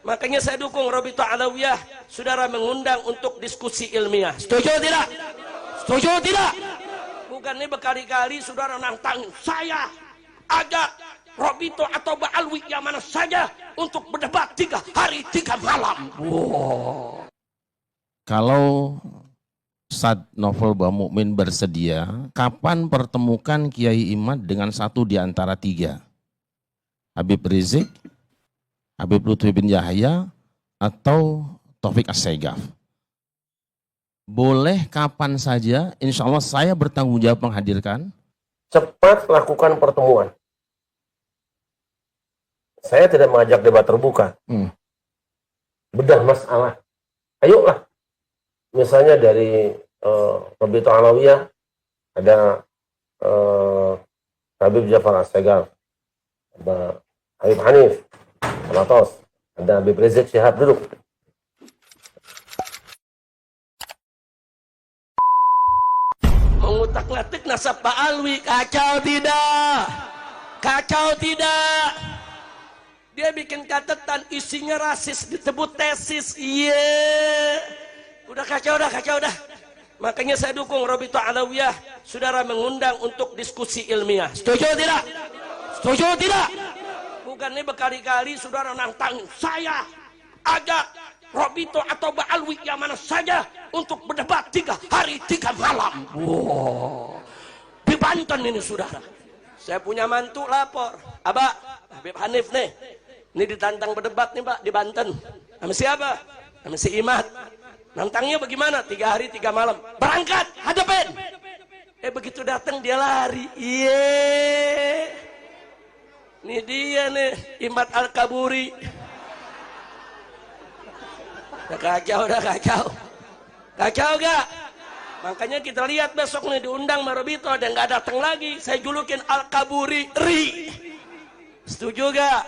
Makanya saya dukung Rabithah Alawiyah, saudara, mengundang untuk diskusi ilmiah. Setuju tidak? Setuju tidak? Bukan ini berkali-kali saudara nantang saya ajak Rabithah atau Ba'alwi yang mana saja untuk berdebat 3 hari 3 malam. Wow. Kalau Ustadz Novel Bamukmin bersedia, kapan pertemukan Kiai Imad dengan satu di antara 3? Habib Rizik, Habib Lutfi bin Yahya, atau Taufik As-Saegaf? Boleh kapan saja, insya Allah saya bertanggung jawab menghadirkan. Cepat lakukan pertemuan. Saya tidak mengajak debat terbuka. Bedah masalah. Ayolah. Misalnya dari Rabithah Alawiyah, ada Habib Ja'far As-Saegaf, ada Habib Hanif Alatos, ada Habib Rizik Syihab, duduk. Mengutak-ngatik nasab Ba'alwi, kacau tidak? Kacau tidak? Dia bikin catatan isinya rasis, disebut tesis. Udah kacau dah. Makanya saya dukung Rabithah Alawiyah, saudara, mengundang untuk diskusi ilmiah. Setuju tidak? Setuju tidak? Bukan ini berkali-kali saudara nantang saya ajak Rabithah atau Ba'alwi yang mana saja untuk berdebat 3 hari 3 malam. Wow. Di Banten ini saudara. Saya punya mantu lapor, Abah, Habib Hanif nih, ini ditantang berdebat nih Pak di Banten. Sama siapa? Sama si Imad. Nantangnya bagaimana? 3 hari 3 malam. Berangkat, hadapin. Begitu datang dia lari. Ini dia nih, Imad Al-Kaburi. Udah kacau. Kacau gak? Makanya kita lihat besok nih diundang Rabithah dan gak datang lagi. Saya julukin Al-Kaburi Ri. Setuju gak?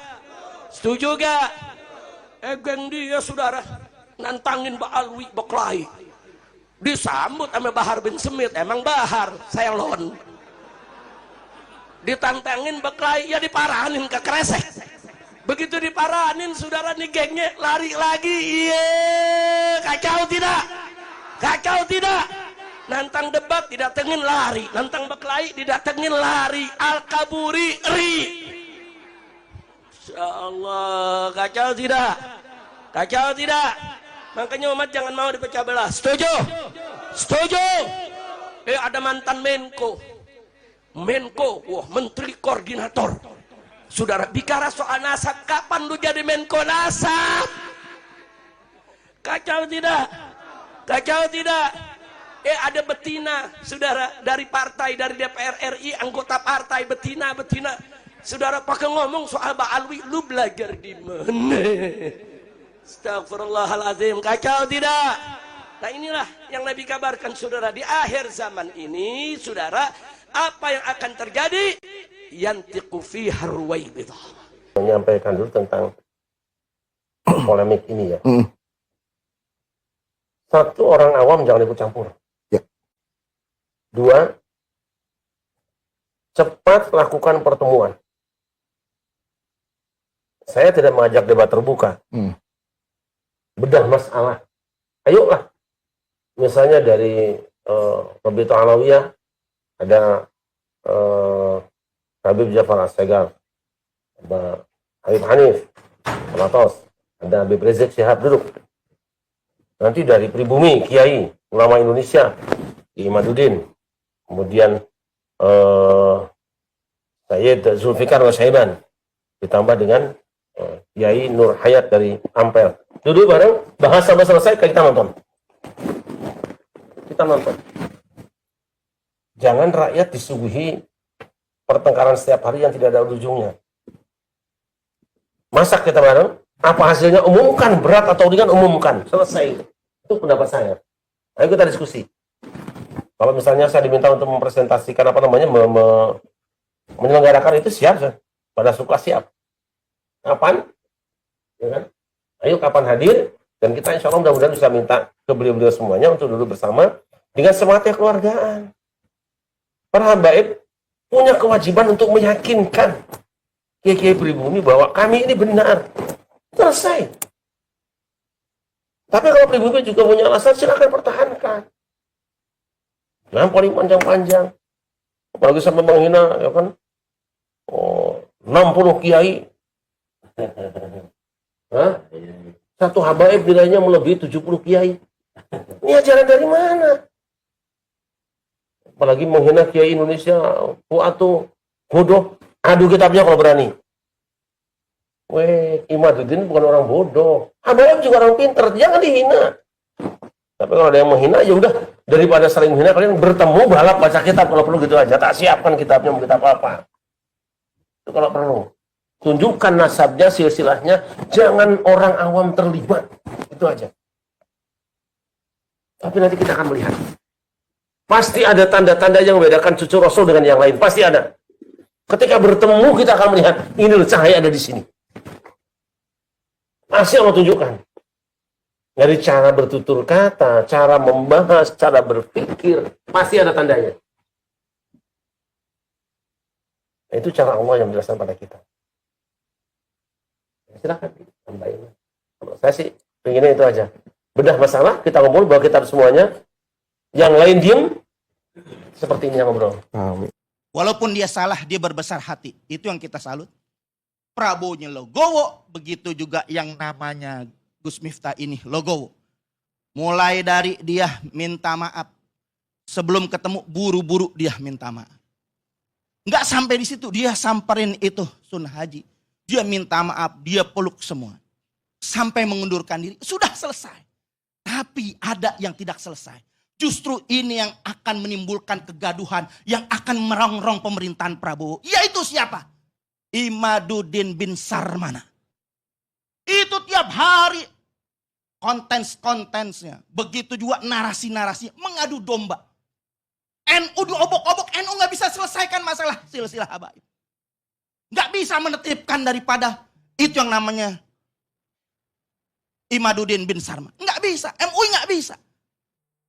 Setuju gak? Geng dia saudara nantangin Ba'alwi Baklai, disambut sama Bahar bin Semit. Emang Bahar Selon ditantangin Baklai, ya diparahanin ke kresek. Begitu diparahanin saudara nih gengnya lari lagi. Kacau tidak? Kacau tidak? Nantang debat didatengin lari, nantang Baklai didatengin lari. Al-Kaburi Ri. Insyaallah. Kacau tidak? Kacau tidak? Makanya umat jangan mau dipecah belah. Setuju? Setuju? Ada mantan Menko. Wah, Menteri Koordinator. Saudara, bicara soal nasab, kapan lu jadi Menko nasab? Kacau tidak? Kacau tidak? Ada betina, saudara, dari partai, dari DPR RI, anggota partai, betina. Saudara, pakai ngomong soal Ba'alwi, lu belajar di mana? Astagfirullahaladzim. Kacau tidak? Nah inilah yang Nabi kabarkan saudara, di akhir zaman ini saudara, apa yang akan terjadi? Yantiqu fiha ruwaibidah. Menyampaikan dulu tentang polemik ini ya. Satu, orang awam jangan ikut campur. Ya. 2, cepat lakukan pertemuan. Saya tidak mengajak debat terbuka. Bedah masalah. Ayolah. Misalnya dari Rabithah Alawiyah, ada Habib Ja'far As-Saegaf, ada Habib Hanif Alatos, ada Habib Rizik Syihab, duduk. Nanti dari pribumi Kiai Ulama Indonesia, Imaduddin, kemudian Sayyid Zulfikar Al-Syaiban, ditambah dengan Kiai Nur Hayat dari Ampel. Duduk bareng, bahas sampai selesai, kita nonton. Kita nonton. Jangan rakyat disuguhi pertengkaran setiap hari yang tidak ada ujungnya. Masak kita bareng, apa hasilnya umumkan, berat atau ringan umumkan. Selesai. Itu pendapat saya. Ayo kita diskusi. Kalau misalnya saya diminta untuk mempresentasikan menyelenggarakan itu, siap saya. Pada suka siap. Kapan? Ya kan? Ayo kapan hadir? Dan kita insya Allah mudah-mudahan bisa minta ke beliau-beliau semuanya untuk duduk bersama dengan semangat kekeluargaan. Para habaib punya kewajiban untuk meyakinkan kiai-kiai pribumi bahwa kami ini benar. Selesai. Tapi kalau pribumi juga punya alasan, silakan pertahankan. Nah, paling panjang-panjang. Apalagi sampai menghina, ya kan? 60 kiai. Hah? Satu habaib nilainya melebihi 70 kiai. Ini ajaran dari mana? Apalagi menghina kiai Indonesia, atau bodoh. Adu kitabnya kalau berani. Imaduddin bukan orang bodoh. Habaib juga orang pintar, jangan dihina. Tapi kalau ada yang menghina, ya udah, daripada saling menghina, kalian bertemu balap baca kitab kalau perlu gitu aja. Tak siapkan kitabnya, mau kitab apa. Itu kalau perlu. Tunjukkan nasabnya, silsilahnya, jangan orang awam terlibat. Itu aja. Tapi nanti kita akan melihat. Pasti ada tanda-tanda yang membedakan cucu Rasul dengan yang lain. Pasti ada. Ketika bertemu kita akan melihat, ini loh cahaya ada di sini. Masih Allah tunjukkan. Dari cara bertutur kata, cara membahas, cara berpikir, pasti ada tandanya. Nah, itu cara Allah yang menjelaskan pada kita. Silakan tambahin. Kalau saya sih pengennya itu aja. Bedah masalah, kita ngobrol bahwa kita semuanya. Yang lain diem, seperti ini yang ngobrol. Walaupun dia salah, dia berbesar hati. Itu yang kita salut. Prabowo-nya logowo, begitu juga yang namanya Gus Miftah ini logowo. Mulai dari dia minta maaf, sebelum ketemu buru-buru dia minta maaf. Enggak sampai di situ, dia samperin itu Sun Haji. Dia minta maaf, dia peluk semua. Sampai mengundurkan diri, sudah selesai. Tapi ada yang tidak selesai. Justru ini yang akan menimbulkan kegaduhan, yang akan merongrong pemerintahan Prabowo. Yaitu siapa? Imaduddin bin Sarmana. Itu tiap hari kontens-kontensnya. Begitu juga narasi-narasi mengadu domba. NU diobok-obok, NU gak bisa selesaikan masalah silsilah habaib. Gak bisa menetipkan daripada itu yang namanya Imaduddin bin Sarmana. Gak bisa, MUI gak bisa.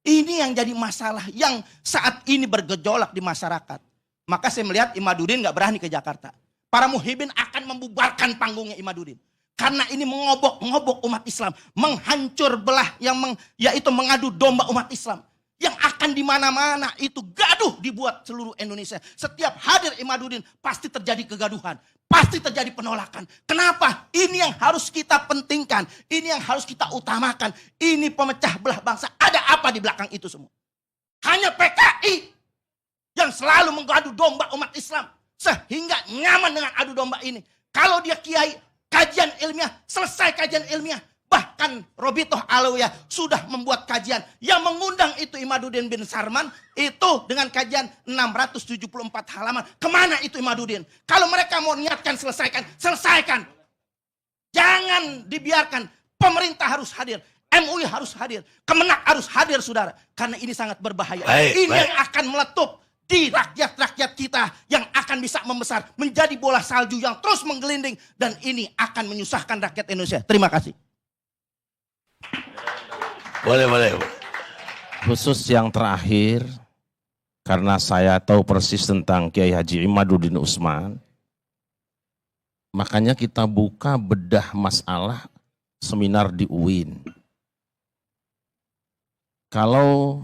Ini yang jadi masalah yang saat ini bergejolak di masyarakat. Maka saya melihat Imaduddin gak berani ke Jakarta. Para muhibin akan membubarkan panggungnya Imaduddin. Karena ini mengobok-ngobok umat Islam. Menghancur belah, yaitu mengadu domba umat Islam. Yang akan di mana-mana itu gaduh dibuat seluruh Indonesia. Setiap hadir Imaduddin pasti terjadi kegaduhan. Pasti terjadi penolakan. Kenapa? Ini yang harus kita pentingkan. Ini yang harus kita utamakan. Ini pemecah belah bangsa. Ada apa di belakang itu semua? Hanya PKI yang selalu mengadu domba umat Islam. Sehingga nyaman dengan adu domba ini. Kalau dia kiai, kajian ilmiah, selesai kajian ilmiah. Bahkan Robitoh Alawiyah sudah membuat kajian yang mengundang itu Imaduddin bin Sarman itu dengan kajian 674 halaman. Kemana itu Imaduddin? Kalau mereka mau niatkan selesaikan, selesaikan. Jangan dibiarkan. Pemerintah harus hadir. MUI harus hadir. Kemenak harus hadir, saudara. Karena ini sangat berbahaya. Ini yang akan meletup di rakyat-rakyat kita yang akan bisa membesar menjadi bola salju yang terus menggelinding dan ini akan menyusahkan rakyat Indonesia. Terima kasih. Boleh. Khusus yang terakhir, karena saya tahu persis tentang Kiai Haji Imaduddin Utsman, makanya kita buka bedah masalah seminar di UIN. Kalau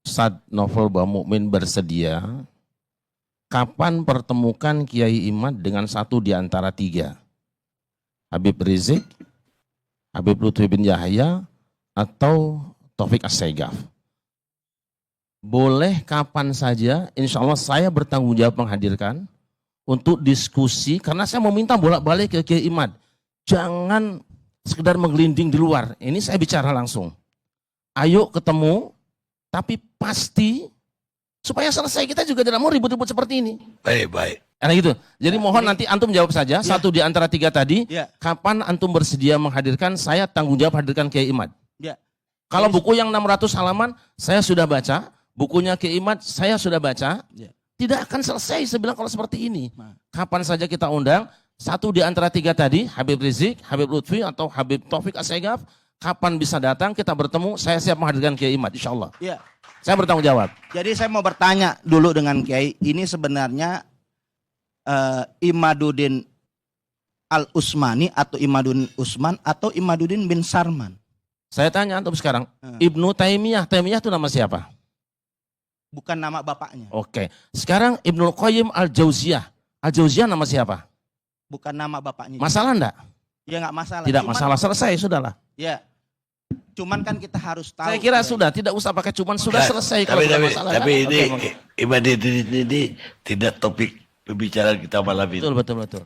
Ustadz Novel Bamukmin bersedia, kapan pertemukan Kiai Imad dengan satu di antara tiga? Habib Rizik, Habib Lutfi bin Yahya, atau Taufik As-Saigaf? Boleh kapan saja, insya Allah saya bertanggung jawab menghadirkan untuk diskusi, karena saya meminta bolak-balik ke Kiai Imad. Jangan sekedar menggelinding di luar, ini saya bicara langsung. Ayo ketemu, tapi pasti supaya selesai, kita juga tidak mau ribut-ribut seperti ini. Baik. Karena gitu. Jadi mohon nanti antum jawab saja, satu di antara tiga tadi, kapan antum bersedia menghadirkan, saya tanggung jawab hadirkan Kiai Imad. Kalau buku yang 600 halaman, saya sudah baca, bukunya Kiai Imad, saya sudah baca, tidak akan selesai saya bilang kalau seperti ini. Kapan saja kita undang, satu di antara tiga tadi, Habib Rizik, Habib Lutfi, atau Habib Taufik As-Saigaf, kapan bisa datang, kita bertemu, saya siap menghadirkan Kiai Imad, insya Allah. Saya bertanggung jawab. Jadi saya mau bertanya dulu dengan Kiai, ini sebenarnya Imaduddin Al-Utsmani atau Imaduddin Utsman atau Imaduddin bin Sarman? Saya tanya antum sekarang, Ibnu Taimiyah, Taimiyah itu nama siapa? Bukan nama bapaknya. Oke. Sekarang Ibnul Qayyim Al-Jauziyah. Al-Jauziyah nama siapa? Bukan nama bapaknya. Masalah enggak? Ya nggak masalah. Tidak Cuman, masalah, selesai, sudahlah. Ya. Cuman kan kita harus tahu. Saya kira sudah, tidak usah pakai cuman, sudah selesai kalau sudah masalah. Tapi kan? ini Oke, ibadah ini tidak topik pembicaraan kita malam ini. betul.